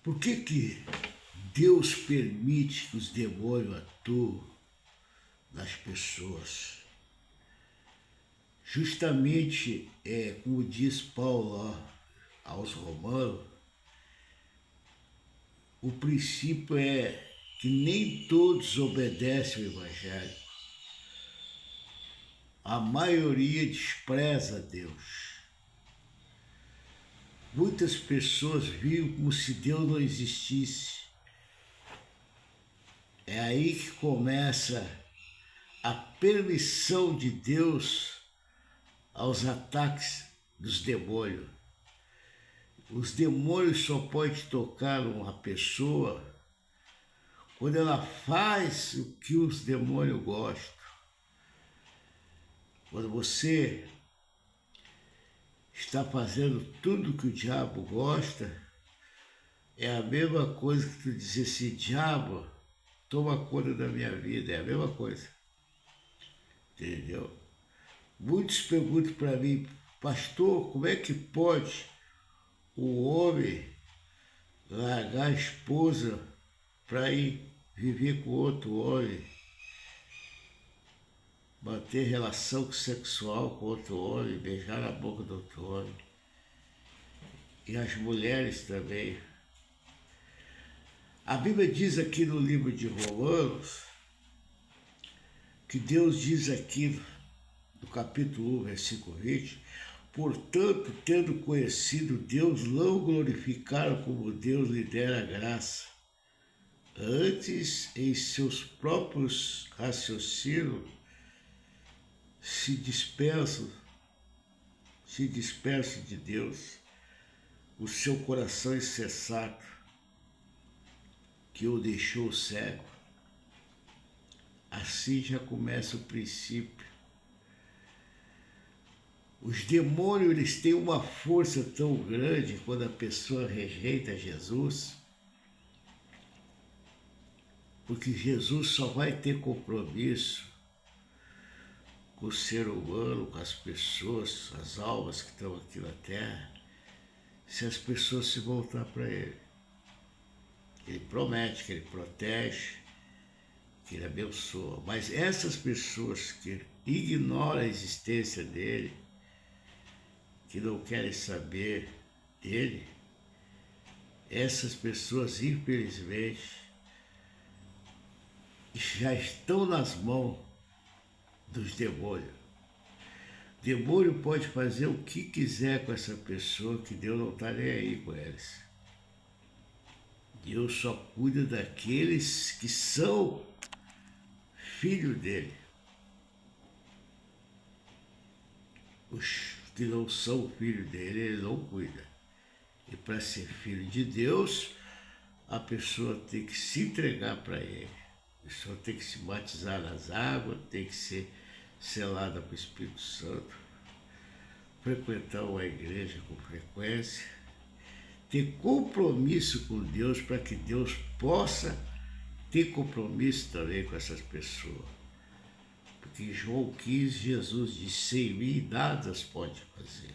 Por que Deus permite que os demônios atuem nas pessoas? Justamente, como diz Paulo lá aos Romanos, o princípio é que nem todos obedecem ao Evangelho. A maioria despreza a Deus. Muitas pessoas vivem como se Deus não existisse. É aí que começa a permissão de Deus aos ataques dos demônios. Os demônios só podem tocar uma pessoa quando ela faz o que os demônios gostam. Quando você está fazendo tudo que o diabo gosta, é a mesma coisa que tu dizer assim: diabo, toma conta da minha vida. É a mesma coisa. Entendeu? Muitos perguntam para mim: pastor, como é que pode o homem largar a esposa para ir viver com outro homem, manter relação sexual com outro homem, beijar na boca do outro homem? E as mulheres também. A Bíblia diz aqui no livro de Romanos, que Deus diz aqui no capítulo 1, versículo 20, portanto, tendo conhecido Deus, não o glorificaram como Deus lhe dera graça. Antes, em seus próprios raciocínios, se dispersam de Deus, o seu coração insensato, que o deixou cego. Assim já começa o princípio. Os demônios, eles têm uma força tão grande quando a pessoa rejeita Jesus, porque Jesus só vai ter compromisso com o ser humano, com as pessoas, as almas que estão aqui na Terra, se as pessoas se voltar para Ele. Ele promete que Ele protege, que Ele abençoa, mas essas pessoas que ignoram a existência dEle, que não querem saber dEle, essas pessoas, infelizmente, já estão nas mãos dos demônios. O demônio pode fazer o que quiser com essa pessoa, que Deus não está nem aí com eles. Deus só cuida daqueles que são filhos dele. Os que não são filhos dele, ele não cuida. E para ser filho de Deus, a pessoa tem que se entregar para ele. A pessoa tem que se batizar nas águas, tem que ser selada com o Espírito Santo, frequentar uma igreja com frequência, ter compromisso com Deus para que Deus possa ter compromisso também com essas pessoas. Porque em João 15, Jesus disse: sem mim nada pode fazer.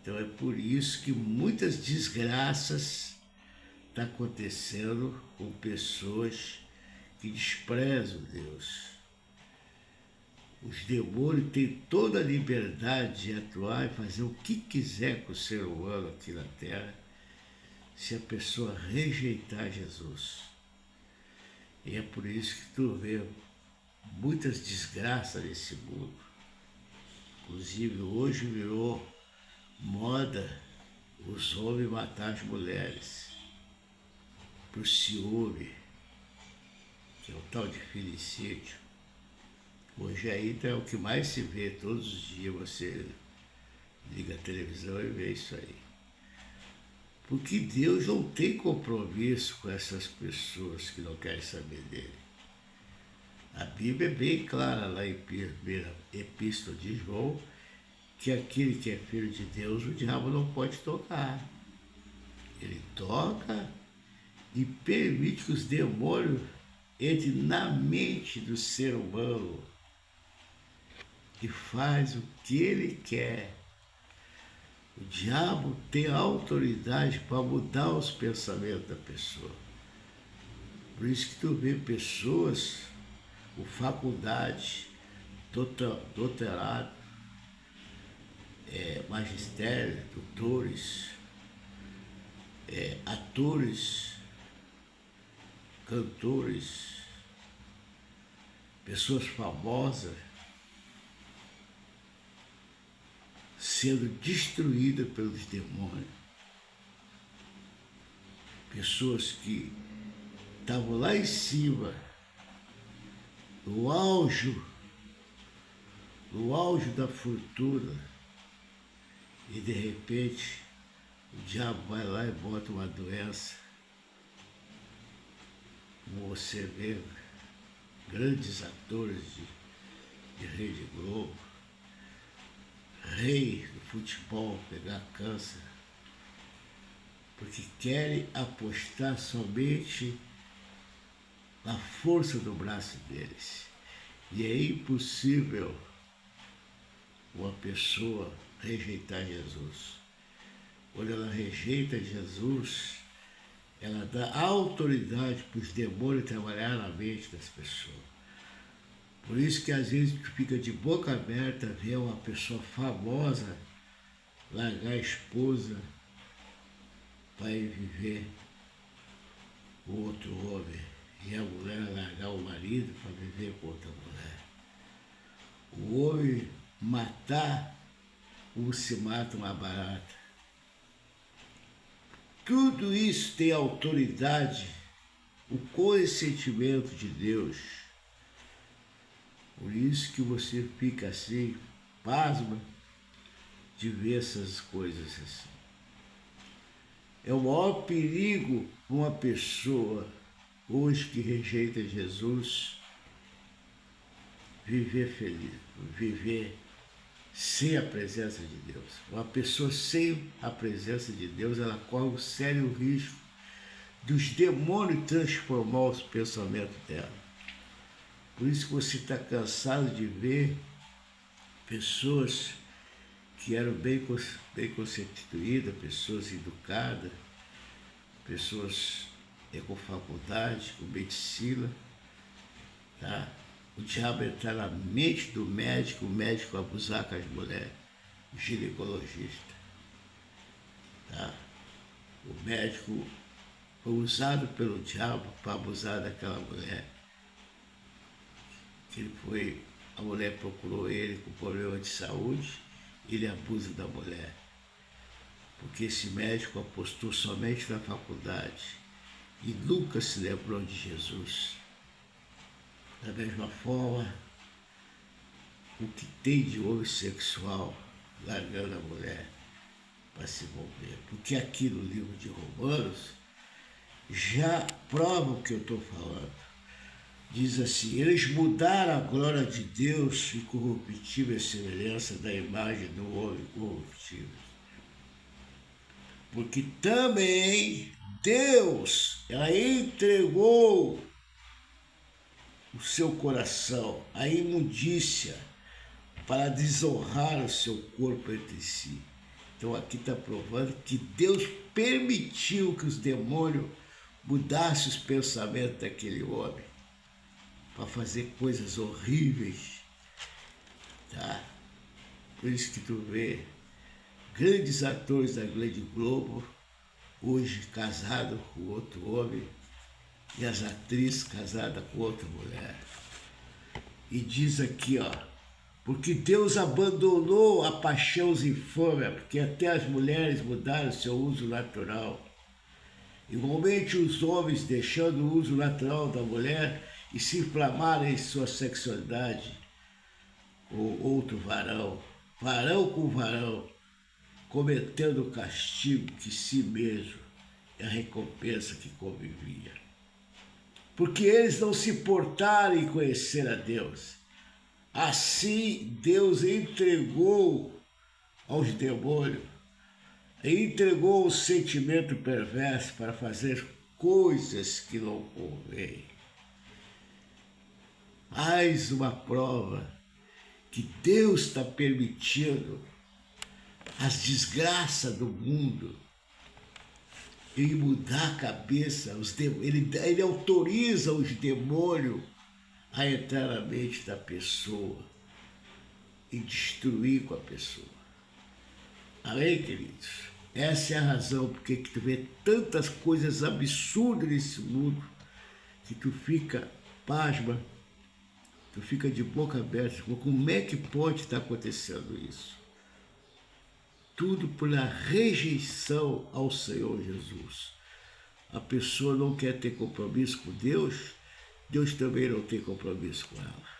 Então é por isso que muitas desgraças estão acontecendo com pessoas que desprezam Deus. Os demônios têm toda a liberdade de atuar e fazer o que quiser com o ser humano aqui na Terra, se a pessoa rejeitar Jesus. E é por isso que tu vê muitas desgraças nesse mundo. Inclusive hoje virou moda os homens matar as mulheres por ciúme, que é o tal de filicídio. Hoje ainda é o que mais se vê, todos os dias você liga a televisão e vê isso aí. Porque Deus não tem compromisso com essas pessoas que não querem saber dele. A Bíblia é bem clara lá em primeira epístola de João, que aquele que é filho de Deus, o diabo não pode tocar. Ele toca e permite que os demônios entrem na mente do ser humano e faz o que ele quer. O diabo tem autoridade para mudar os pensamentos da pessoa. Por isso que tu vê pessoas com faculdade, doutorado, magistério, doutores, atores, cantores, pessoas famosas, sendo destruídas pelos demônios. Pessoas que estavam lá em cima, no auge da fortuna, e de repente o diabo vai lá e bota uma doença. Como você vê, grandes atores de Rede Globo, rei do futebol pegar câncer, porque querem apostar somente na força do braço deles. E é impossível uma pessoa rejeitar Jesus. Quando ela rejeita Jesus, ela dá autoridade para os demônios trabalhar na mente das pessoas. Por isso que às vezes tu fica de boca aberta ver uma pessoa famosa largar a esposa para ir viver com outro homem, e a mulher largar o marido para viver com outra mulher. O homem matar como se mata uma barata. Tudo isso tem autoridade, o consentimento de Deus. Por isso que você fica assim, pasma, de ver essas coisas assim. É o maior perigo uma pessoa hoje que rejeita Jesus viver feliz, viver sem a presença de Deus. Uma pessoa sem a presença de Deus, ela corre um sério risco dos demônios transformar os pensamentos dela. Por isso que você está cansado de ver pessoas que eram bem constituídas, pessoas educadas, pessoas com faculdade, com medicina, tá? O diabo entrar na mente do médico, o médico abusar com as mulheres, o ginecologista, tá? O médico foi usado pelo diabo para abusar daquela mulher. A mulher procurou ele com problema de saúde, ele abusa da mulher. Porque esse médico apostou somente na faculdade e nunca se lembrou de Jesus. Da mesma forma, o que tem de homem sexual largando a mulher para se envolver. Porque aqui no livro de Romanos já prova o que eu estou falando. Diz assim: eles mudaram a glória de Deus, incorruptível, a semelhança da imagem do homem corruptível. Porque também Deus entregou o seu coração à imundícia para desonrar o seu corpo entre si. Então aqui está provando que Deus permitiu que os demônios mudassem os pensamentos daquele homem para fazer coisas horríveis, tá? Por isso que tu vê grandes atores da Rede Globo hoje casados com outro homem e as atrizes casadas com outra mulher. E diz aqui, ó, porque Deus abandonou a paixão infâmia, porque até as mulheres mudaram seu uso natural. Igualmente os homens, deixando o uso natural da mulher e se inflamaram em sua sexualidade com outro varão, varão com varão, cometendo o castigo que si mesmo e a recompensa que convivia. Porque eles não se portaram em conhecer a Deus. Assim Deus entregou aos demônios, entregou o sentimento perverso para fazer coisas que não convêm. Mais uma prova que Deus está permitindo as desgraças do mundo, ele mudar a cabeça, ele autoriza os demônios a entrar na mente da pessoa e destruir com a pessoa. Amém, queridos? Essa é a razão porque tu vê tantas coisas absurdas nesse mundo que tu fica pasma, tu fica de boca aberta. Como é que pode estar acontecendo isso? Tudo pela rejeição ao Senhor Jesus. A pessoa não quer ter compromisso com Deus, Deus também não tem compromisso com ela.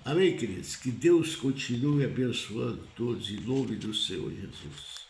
Amém, queridos? Que Deus continue abençoando todos em nome do Senhor Jesus.